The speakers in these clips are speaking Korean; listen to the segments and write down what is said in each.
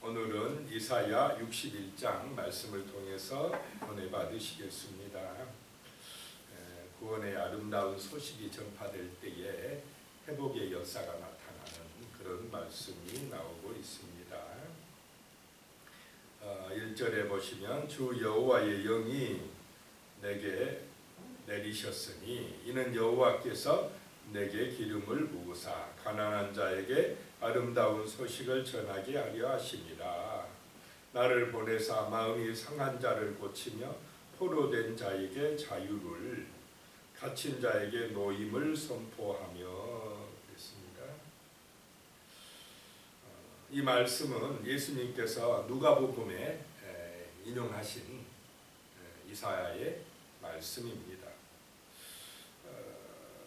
오늘은 이사야 61장 말씀을 통해서 은혜 받으시겠습니다. 구원의 아름다운 소식이 전파될 때에 회복의 역사가 나타나는 그런 말씀이 나오고 있습니다. 1절에 보시면 주 여호와의 영이 내게 내리셨으니 이는 여호와께서 내게 기름을 부으사 가난한 자에게 아름다운 소식을 전하게 하려 하심이라. 나를 보내사 마음이 상한 자를 고치며 포로된 자에게 자유를, 갇힌 자에게 노임을 선포하며. 그랬습니다. 이 말씀은 예수님께서 누가복음에 인용하신 이사야의 말씀입니다.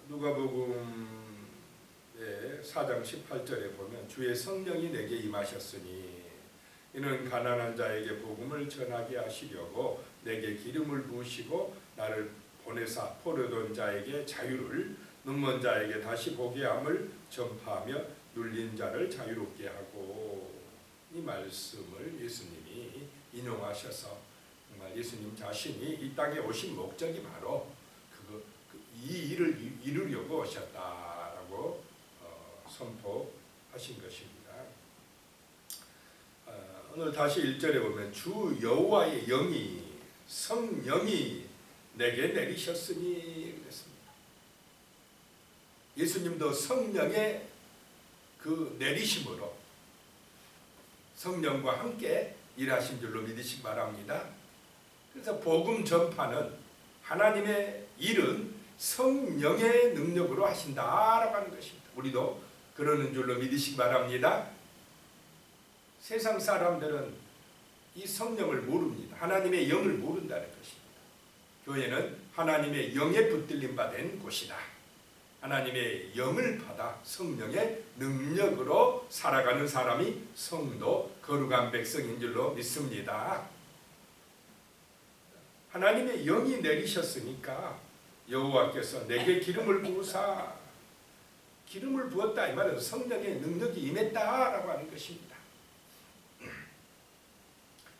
누가복음의 4장 18절에 보면 주의 성령이 내게 임하셨으니 이는 가난한 자에게 복음을 전하게 하시려고 내게 기름을 부으시고 나를 보내사 포로된 자에게 자유를, 눈먼 자에게 다시 보게 함을 전파하며 눌린 자를 자유롭게 하고. 이 말씀을 예수님이 인용하셔서 정말 예수님 자신이 이 땅에 오신 목적이 바로 이 일을 이루려고 오셨다라고 선포하신 것입니다. 오늘 다시 1절에 보면 주 여호와의 영이, 성령이 내게 내리셨으니 그랬습니다. 예수님도 성령의 그 내리심으로 성령과 함께 일하신 줄로 믿으시기 바랍니다. 그래서 복음 전파는, 하나님의 일은 성령의 능력으로 하신다라고 하는 것입니다. 우리도 그러는 줄로 믿으시기 바랍니다. 세상 사람들은 이 성령을 모릅니다. 하나님의 영을 모른다는 것입니다. 교회는 하나님의 영에 붙들림 받은 곳이다. 하나님의 영을 받아 성령의 능력으로 살아가는 사람이 성도, 거룩한 백성인 줄로 믿습니다. 하나님의 영이 내리셨으니까 여호와께서 내게 기름을 부으사, 기름을 부었다 이 말은 성령의 능력이 임했다라고 하는 것입니다.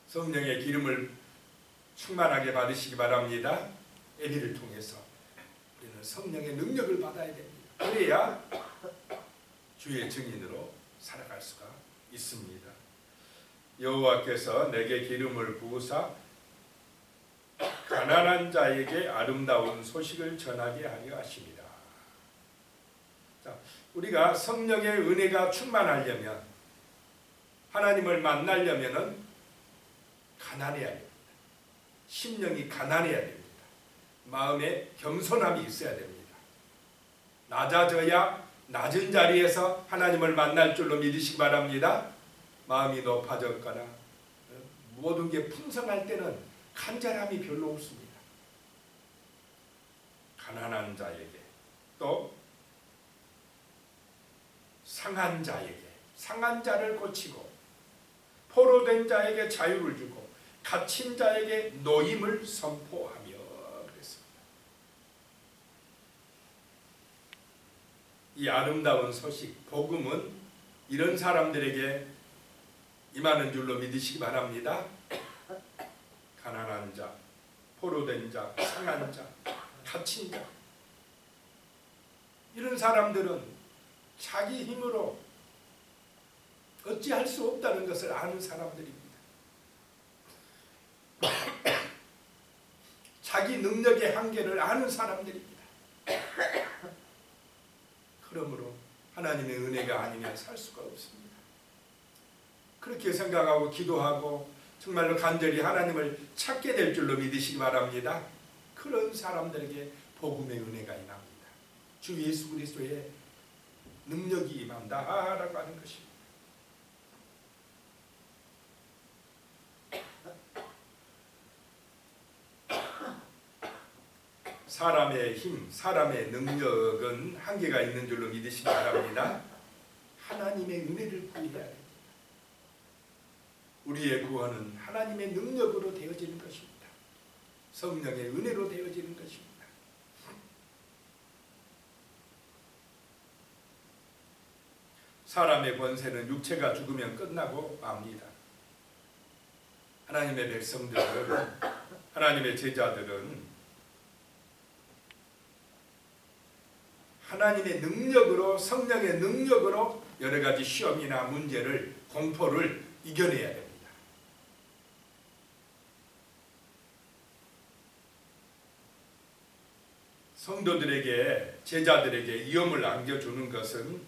성령의 기름을 충만하게 받으시기 바랍니다. 예비를 통해서 우리는 성령의 능력을 받아야 됩니다. 그래야 주의 증인으로 살아갈 수가 있습니다. 여호와께서 내게 기름을 부으사 가난한 자에게 아름다운 소식을 전하게 하려 하십니다. 자, 우리가 성령의 은혜가 충만하려면, 하나님을 만나려면은 가난해야 됩니다. 심령이 가난해야 됩니다. 마음에 겸손함이 있어야 됩니다. 낮아져야 낮은 자리에서 하나님을 만날 줄로 믿으시기 바랍니다. 마음이 높아졌거나 모든 게 풍성할 때는 간절함이 별로 없습니다. 가난한 자에게, 또 상한 자에게, 상한 자를 고치고 포로된 자에게 자유를 주고 갇힌 자에게 노임을 선포하며 그랬습니다. 이 아름다운 소식, 복음은 이런 사람들에게 임하는 줄로 믿으시기 바랍니다. 가난한 자, 포로된 자, 상한 자, 갇힌 자, 이런 사람들은 자기 힘으로 어찌할 수 없다는 것을 아는 사람들입니다. 자기 능력의 한계를 아는 사람들입니다. 그러므로 하나님의 은혜가 아니면 살 수가 없습니다. 그렇게 생각하고 기도하고 정말로 간절히 하나님을 찾게 될 줄로 믿으시기 바랍니다. 그런 사람들에게 복음의 은혜가 임합니다. 주 예수 그리스도의 능력이 임한다라고 하는 것입니다. 사람의 힘, 사람의 능력은 한계가 있는 줄로 믿으시기 바랍니다. 하나님의 은혜를 구해야 됩니다. 우리의 구원은 하나님의 능력으로 되어지는 것입니다. 성령의 은혜로 되어지는 것입니다. 사람의 권세는 육체가 죽으면 끝나고 맙니다. 하나님의 백성들은, 하나님의 제자들은 하나님의 능력으로, 성령의 능력으로 여러 가지 시험이나 문제를, 공포를 이겨내야 됩니다. 성도들에게, 제자들에게 위험을 안겨주는 것은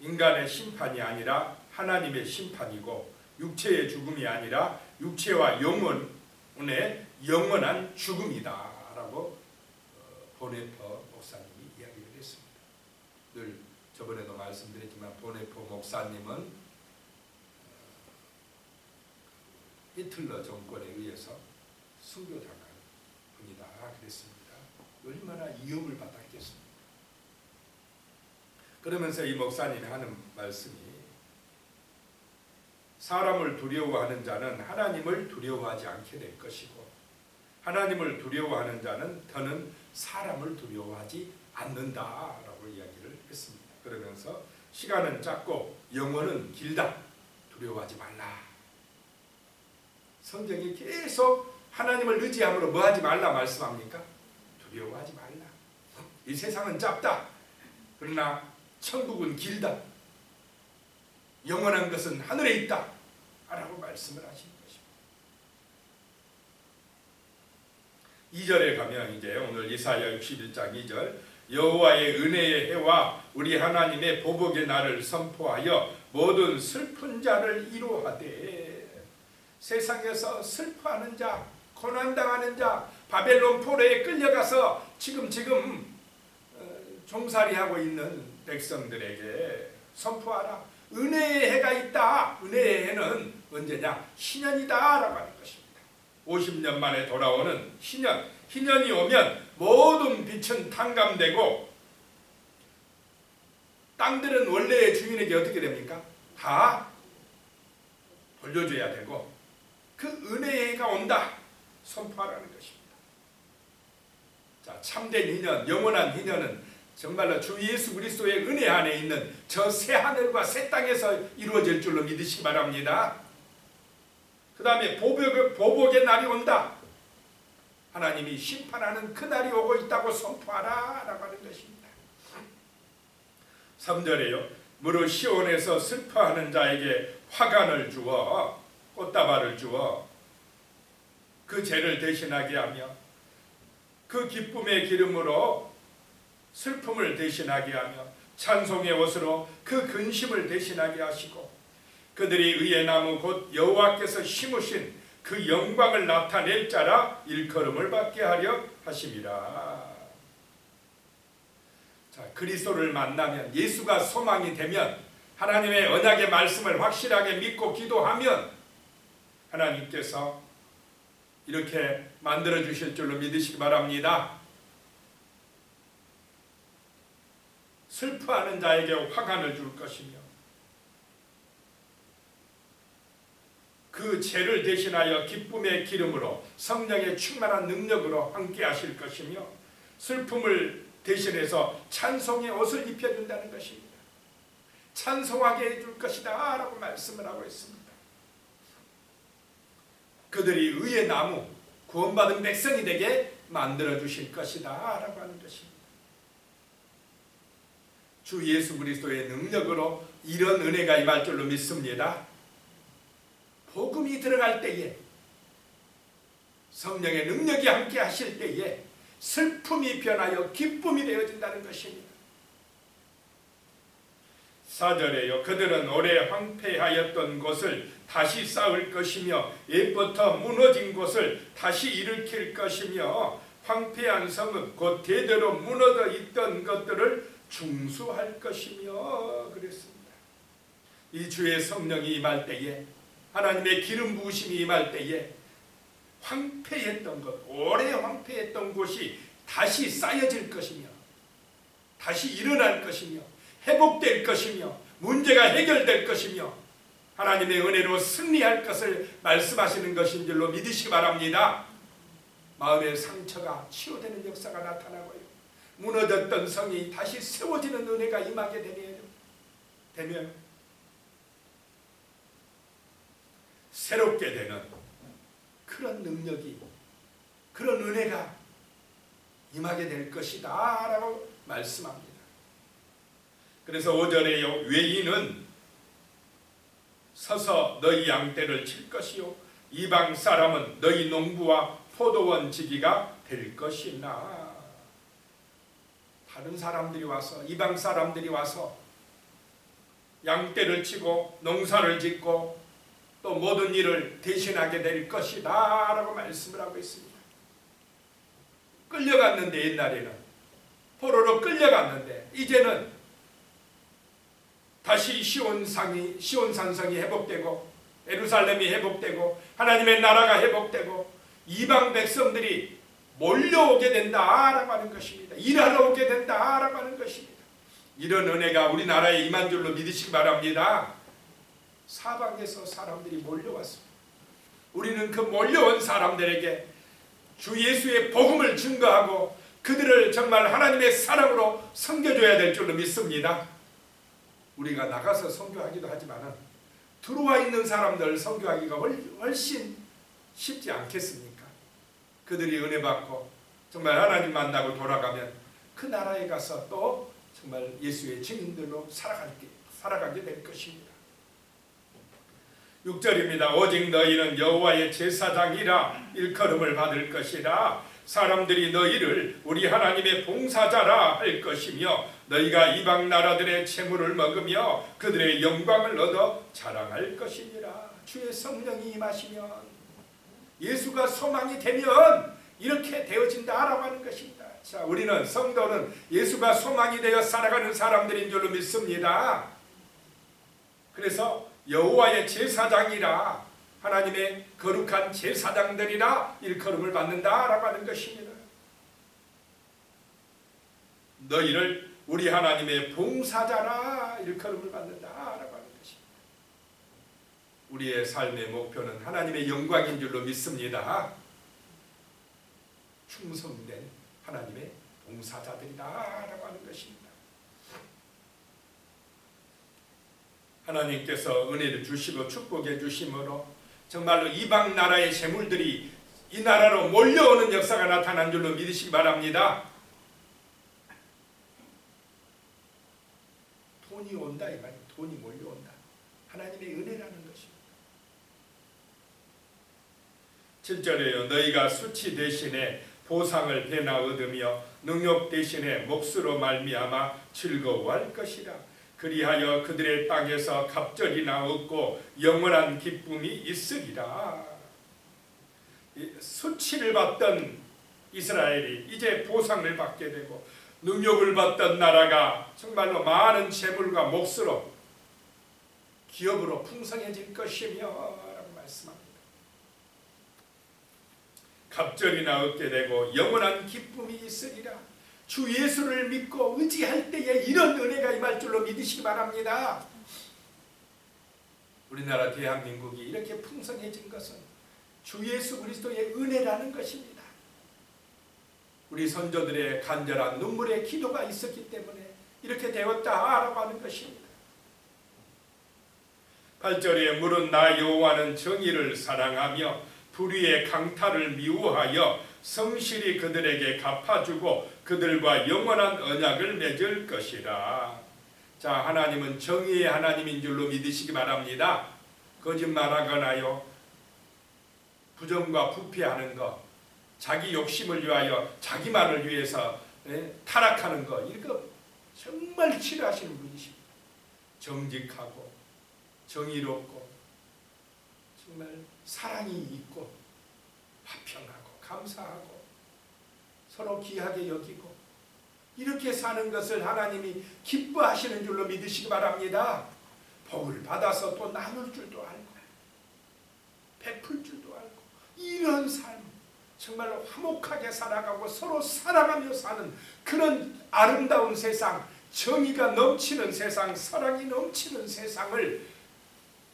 인간의 심판이 아니라 하나님의 심판이고, 육체의 죽음이 아니라 육체와 영혼의 영원한 죽음이다 라고 보네퍼 목사님이 이야기를 했습니다. 늘 저번에도 말씀드렸지만 보네퍼 목사님은 히틀러 정권에 의해서 순교당한 분이다 그랬습니다. 얼마나 위협을 받았겠습니까? 그러면서 이 목사님이 하는 말씀이, 사람을 두려워하는 자는 하나님을 두려워하지 않게 될 것이고, 하나님을 두려워하는 자는 더는 사람을 두려워하지 않는다라고 이야기를 했습니다. 그러면서 시간은 짧고 영혼은 길다, 두려워하지 말라. 성경이 계속 하나님을 의지함으로 뭐하지 말라 말씀합니까? 두려워하지 말라. 이 세상은 짧다, 그러나 천국은 길다, 영원한 것은 하늘에 있다 라고 말씀을 하신 것입니다. 2절에 가면 이제 오늘 이사야 61장 2절, 여호와의 은혜의 해와 우리 하나님의 보복의 날을 선포하여 모든 슬픈 자를 위로하되, 세상에서 슬퍼하는 자, 고난당하는 자, 바벨론 포로에 끌려가서 지금 종살이하고 있는 백성들에게 선포하라. 은혜의 해가 있다. 은혜의 해는 언제냐? 희년이다 라고 하는 것입니다. 50년 만에 돌아오는 희년. 희년이 오면 모든 빛은 탕감되고, 땅들은 원래의 주인에게 어떻게 됩니까? 다 돌려줘야 되고, 그 은혜의 해가 온다 선포하라는 것입니다. 자, 참된 희년, 영원한 희년은 정말로 주 예수 그리스도의 은혜 안에 있는 저 새 하늘과 새 땅에서 이루어질 줄로 믿으시기 바랍니다. 그 다음에 보복의 날이 온다. 하나님이 심판하는 그 날이 오고 있다고 선포하라 라고 하는 것입니다. 3절에요. 무릇 시온에서 슬퍼하는 자에게 화관을 주어, 꽃다발을 주어 그 죄를 대신하게 하며, 그 기쁨의 기름으로 슬픔을 대신하게 하며, 찬송의 옷으로 그 근심을 대신하게 하시고, 그들이 의의 나무 곧 여호와께서 심으신 그 영광을 나타낼 자라 일컬음을 받게 하려 하심이라. 자, 그리스도를 만나면, 예수가 소망이 되면, 하나님의 언약의 말씀을 확실하게 믿고 기도하면 하나님께서 이렇게 만들어 주실 줄로 믿으시기 바랍니다. 슬퍼하는 자에게 화관을 줄 것이며, 그 죄를 대신하여 기쁨의 기름으로 성령의 충만한 능력으로 함께 하실 것이며, 슬픔을 대신해서 찬송의 옷을 입혀준다는 것입니다. 찬송하게 해줄 것이다 라고 말씀을 하고 있습니다. 그들이 의의 나무, 구원받은 백성이 되게 만들어 주실 것이다 라고 하는 것입니다. 주 예수 그리스도의 능력으로 이런 은혜가 임할 줄로 믿습니다. 복음이 들어갈 때에, 성령의 능력이 함께 하실 때에 슬픔이 변하여 기쁨이 되어진다는 것입니다. 4절에요. 그들은 오래 황폐하였던 곳을 다시 쌓을 것이며, 옛부터 무너진 곳을 다시 일으킬 것이며, 황폐한 성읍 곧 대대로 무너져 있던 것들을 중수할 것이며 그랬습니다. 이 주의 성령이 임할 때에, 하나님의 기름 부으심이 임할 때에 황폐했던 것, 오래 황폐했던 곳이 다시 쌓여질 것이며, 다시 일어날 것이며, 회복될 것이며, 문제가 해결될 것이며, 하나님의 은혜로 승리할 것을 말씀하시는 것인 줄로 믿으시기 바랍니다. 마음의 상처가 치유되는 역사가 나타나고요, 무너졌던 성이 다시 세워지는 은혜가 임하게 되면 새롭게 되는 그런 능력이, 그런 은혜가 임하게 될 것이다 라고 말씀합니다. 그래서 5절에 외인은 서서 너희 양떼를 칠 것이요 이방 사람은 너희 농부와 포도원 지기가 될 것이나. 다른 사람들이 와서, 이방 사람들이 와서 양떼를 치고 농사를 짓고 또 모든 일을 대신하게 될 것이다 라고 말씀을 하고 있습니다. 끌려갔는데, 옛날에는 포로로 끌려갔는데 이제는 다시 시온산성이 회복되고 예루살렘이 회복되고 하나님의 나라가 회복되고 이방 백성들이 몰려오게 된다라고 하는 것입니다. 일하러 오게 된다라고 하는 것입니다. 이런 은혜가 우리나라에 임한 줄로 믿으시기 바랍니다. 사방에서 사람들이 몰려왔습니다. 우리는 그 몰려온 사람들에게 주 예수의 복음을 증거하고 그들을 정말 하나님의 사랑으로 섬겨줘야 될 줄로 믿습니다. 우리가 나가서 선교하기도 하지만 들어와 있는 사람들 선교하기가 훨씬 쉽지 않겠습니까? 그들이 은혜 받고 정말 하나님 만나고 돌아가면 그 나라에 가서 또 정말 예수의 증인들로 살아가게 될 것입니다. 6절입니다. 오직 너희는 여호와의 제사장이라 일컬음을 받을 것이라. 사람들이 너희를 우리 하나님의 봉사자라 할 것이며 너희가 이방 나라들의 재물을 먹으며 그들의 영광을 얻어 자랑할 것이니라. 주의 성령이 임하시면, 예수가 소망이 되면 이렇게 되어진다라고 하는 것입니다. 자, 우리는 성도는 예수가 소망이 되어 살아가는 사람들인 줄로 믿습니다. 그래서 여호와의 제사장이라, 하나님의 거룩한 제사장들이라 일컬음을 받는다라고 하는 것입니다. 너희를 우리 하나님의 봉사자라 일컬음을 받는다라고 하는 것입니다. 우리의 삶의 목표는 하나님의 영광인 줄로 믿습니다. 충성된 하나님의 봉사자들이다라고 하는 것입니다. 하나님께서 은혜를 주시고 축복해 주심으로 정말로 이방 나라의 재물들이 이 나라로 몰려오는 역사가 나타난 줄로 믿으시기 바랍니다. 돈이 온다 이 말이에요. 돈이 몰려온다. 하나님의 은혜라는 것입니다. 7절에요. 너희가 수치 대신에 보상을 배나 얻으며 능욕 대신에 몫으로 말미암아 즐거워할 것이라. 그리하여 그들의 땅에서 갑절이나 얻고 영원한 기쁨이 있으리라. 수치를 받던 이스라엘이 이제 보상을 받게 되고 능욕을 받던 나라가 정말로 많은 재물과 몫으로 기업으로 풍성해질 것이며 라고 말씀합니다. 갑절이나 얻게 되고 영원한 기쁨이 있으리라. 주 예수를 믿고 의지할 때에 이런 은혜가 임할 줄로 믿으시기 바랍니다. 우리나라 대한민국이 이렇게 풍성해진 것은 주 예수 그리스도의 은혜라는 것입니다. 우리 선조들의 간절한 눈물의 기도가 있었기 때문에 이렇게 되었다라고 하는 것입니다. 8절에 물은 나 여호와는 정의를 사랑하며 불의의 강탈을 미워하여 성실히 그들에게 갚아주고 그들과 영원한 언약을 맺을 것이라. 자, 하나님은 정의의 하나님인 줄로 믿으시기 바랍니다. 거짓말하거나요, 부정과 부패하는 것, 자기 욕심을 위하여 자기만을 위해서 타락하는 것, 이거 정말 싫어하시는 분이십니다. 정직하고 정의롭고 정말 사랑이 있고 화평하고 감사하고 서로 귀하게 여기고 이렇게 사는 것을 하나님이 기뻐하시는 줄로 믿으시기 바랍니다. 복을 받아서 또 나눌 줄도 알고 베풀 줄도 알고 이런 삶, 정말로 화목하게 살아가고 서로 사랑하며 사는 그런 아름다운 세상, 정의가 넘치는 세상, 사랑이 넘치는 세상을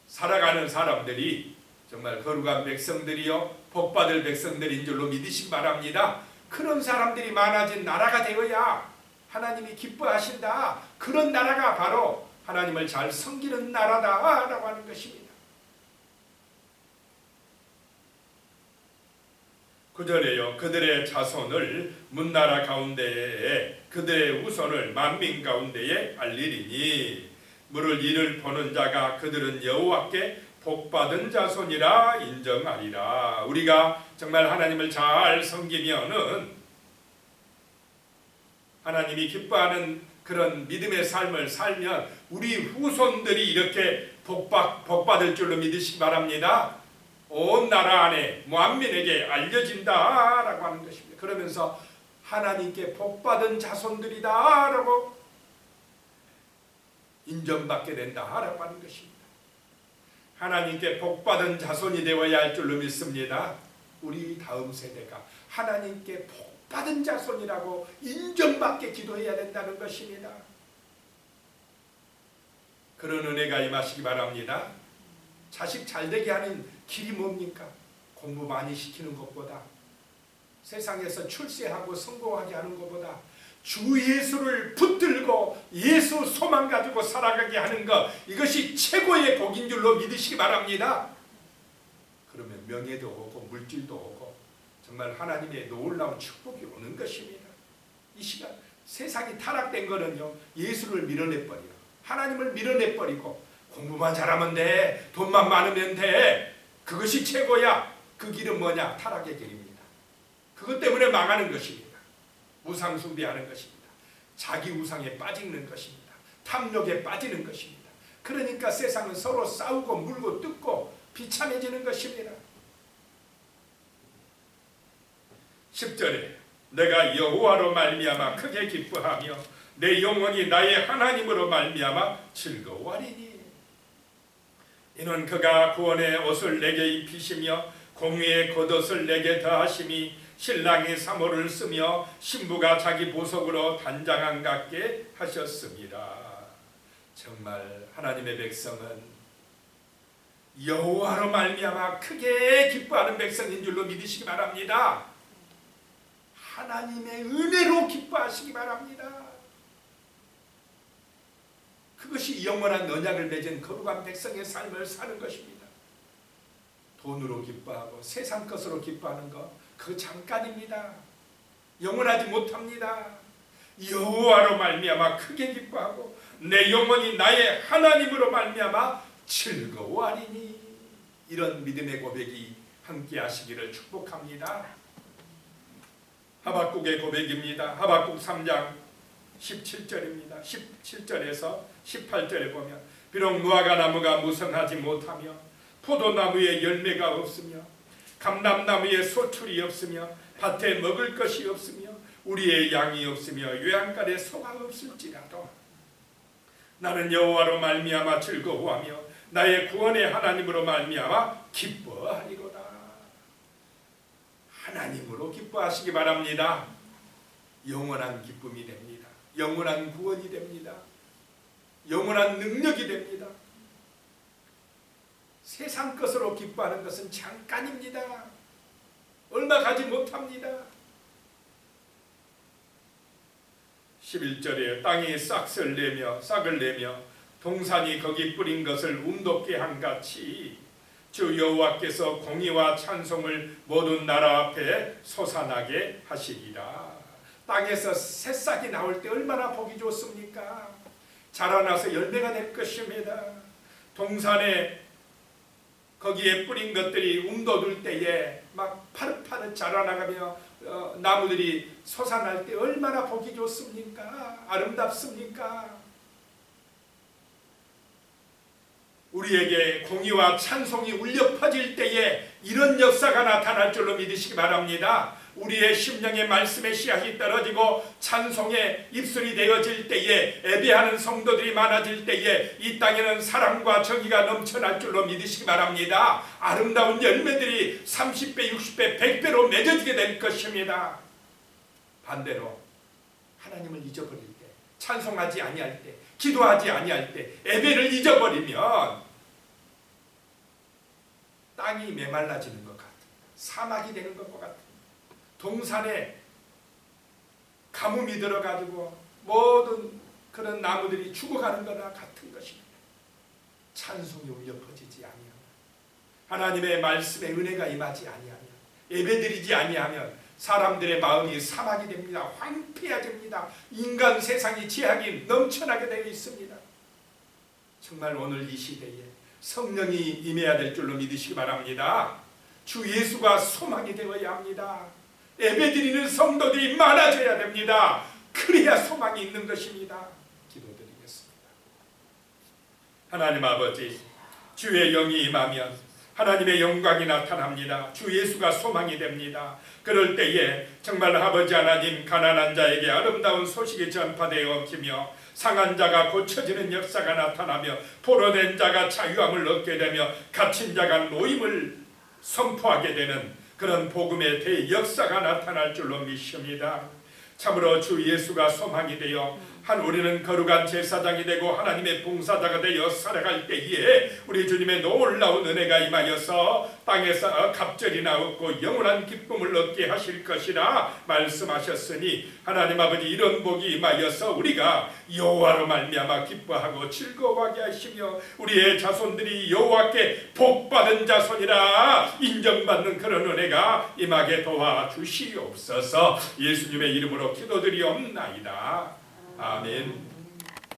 살아가는 사람들이 정말 거룩한 백성들이요 복받을 백성들인 줄로 믿으시기 바랍니다. 그런 사람들이 많아진 나라가 되어야 하나님이 기뻐하신다. 그런 나라가 바로 하나님을 잘 섬기는 나라다라고 하는 것입니다. 9절에요. 그들의 자손을 문나라 가운데에 그들의 후손을 만민 가운데에 알리리니 물을 이를 보는 자가 그들은 여호와께 복받은 자손이라 인정하리라. 우리가 정말 하나님을 잘 섬기면은 하나님이 기뻐하는 그런 믿음의 삶을 살면 우리 후손들이 이렇게 복받을 줄로 믿으시기 바랍니다. 온 나라 안에 만민에게 알려진다라고 하는 것입니다. 그러면서 하나님께 복받은 자손들이다라고 인정받게 된다라고 하는 것입니다. 하나님께 복받은 자손이 되어야 할 줄로 믿습니다. 우리 다음 세대가 하나님께 복받은 자손이라고 인정받게 기도해야 된다는 것입니다. 그런 은혜가 임하시기 바랍니다. 자식 잘되게 하는 길이 뭡니까? 공부 많이 시키는 것보다, 세상에서 출세하고 성공하게 하는 것보다 주 예수를 붙들고 예수 소망 가지고 살아가게 하는 것, 이것이 최고의 복인 줄로 믿으시기 바랍니다. 그러면 명예도 오고 물질도 오고 정말 하나님의 놀라운 축복이 오는 것입니다. 이 시간 세상이 타락된 거는요, 예수를 밀어내버려요. 하나님을 밀어내버리고 공부만 잘하면 돼, 돈만 많으면 돼, 그것이 최고야. 그 길은 뭐냐? 타락의 길입니다. 그것 때문에 망하는 것입니다. 우상 숭배하는 것입니다. 자기 우상에 빠지는 것입니다. 탐욕에 빠지는 것입니다. 그러니까 세상은 서로 싸우고 물고 뜯고 비참해지는 것입니다. 10절에 내가 여호와로 말미암아 크게 기뻐하며 내 영혼이 나의 하나님으로 말미암아 즐거워하리니 이는 그가 구원의 옷을 내게 입히시며 공의의 겉옷을 내게 더하심이 신랑이 사모를 쓰며 신부가 자기 보석으로 단장한 같게 하셨습니다. 정말 하나님의 백성은 여호와로 말미암아 크게 기뻐하는 백성인 줄로 믿으시기 바랍니다. 하나님의 은혜로 기뻐하시기 바랍니다. 그것이 영원한 언약을 맺은 거룩한 백성의 삶을 사는 것입니다. 돈으로 기뻐하고 세상 것으로 기뻐하는 것, 그거 잠깐입니다. 영원하지 못합니다. 여호와로 말미암아 크게 기뻐하고 내 영혼이 나의 하나님으로 말미암아 즐거워하리니, 이런 믿음의 고백이 함께 하시기를 축복합니다. 하박국의 고백입니다. 하박국 3장 17절입니다. 17절에서 18절에 보면 비록 무화과 나무가 무성하지 못하며 포도나무에 열매가 없으며 감람나무에 소출이 없으며 밭에 먹을 것이 없으며 우리의 양이 없으며 요양간에 소가 없을지라도 나는 여호와로 말미암아 즐거워하며 나의 구원의 하나님으로 말미암아 기뻐하리로다. 하나님으로 기뻐하시기 바랍니다. 영원한 기쁨이 됩니다. 영원한 구원이 됩니다. 영원한 능력이 됩니다. 세상 것으로 기뻐하는 것은 잠깐입니다. 얼마 가지 못합니다. 11절에 땅이 싹을 내며 동산이 거기 뿌린 것을 움돋게 한 같이 주 여호와께서 공의와 찬송을 모든 나라 앞에 솟아나게 하시리라. 땅에서 새싹이 나올 때 얼마나 보기 좋습니까? 자라나서 열매가 될 것입니다. 동산에 거기에 뿌린 것들이 움돋을 때에 막 파릇파릇 자라나가며 나무들이 솟아날 때 얼마나 보기 좋습니까? 아름답습니까? 우리에게 공의와 찬송이 울려 퍼질 때에 이런 역사가 나타날 줄로 믿으시기 바랍니다. 우리의 심령의 말씀의 씨앗이 떨어지고 찬송의 입술이 되어질 때에, 예배하는 성도들이 많아질 때에 이 땅에는 사랑과 정의가 넘쳐날 줄로 믿으시기 바랍니다. 아름다운 열매들이 30배, 60배, 100배로 맺어지게 될 것입니다. 반대로 하나님을 잊어버릴 때, 찬송하지 아니할 때, 기도하지 아니할 때, 예배를 잊어버리면 땅이 메말라지는 것 같은, 사막이 되는 것과 같은, 동산에 가뭄이 들어가지고 모든 그런 나무들이 죽어가는 거나 같은 것입니다. 찬송이 울려 퍼지지 아니하면, 하나님의 말씀에 은혜가 임하지 아니하면, 예배드리지 아니하면 사람들의 마음이 사막이 됩니다. 황폐해집니다. 인간 세상이 죄악이 넘쳐나게 되어 있습니다. 정말 오늘 이 시대에 성령이 임해야 될 줄로 믿으시기 바랍니다. 주 예수가 소망이 되어야 합니다. 예배드리는 성도들이 많아져야 됩니다. 그래야 소망이 있는 것입니다. 기도드리겠습니다. 하나님 아버지, 주의 영이 임하면 하나님의 영광이 나타납니다. 주 예수가 소망이 됩니다. 그럴 때에 정말 아버지 하나님, 가난한 자에게 아름다운 소식이 전파되어 엎히며 상한 자가 고쳐지는 역사가 나타나며 포로된 자가 자유함을 얻게 되며 갇힌 자가 노임을 선포하게 되는 그런 복음의 대역사가 나타날 줄로 믿습니다. 참으로 주 예수가 소망이 되어 한 우리는 거룩한 제사장이 되고 하나님의 봉사자가 되어 살아갈 때에 우리 주님의 놀라운 은혜가 임하여서 땅에서 갑절이나 얻고 영원한 기쁨을 얻게 하실 것이라 말씀하셨으니 하나님 아버지, 이런 복이 임하여서 우리가 여호와로 말미암아 기뻐하고 즐거워하게 하시며 우리의 자손들이 여호와께 복받은 자손이라 인정받는 그런 은혜가 임하게 도와주시옵소서. 예수님의 이름으로 기도드리옵나이다. 아멘.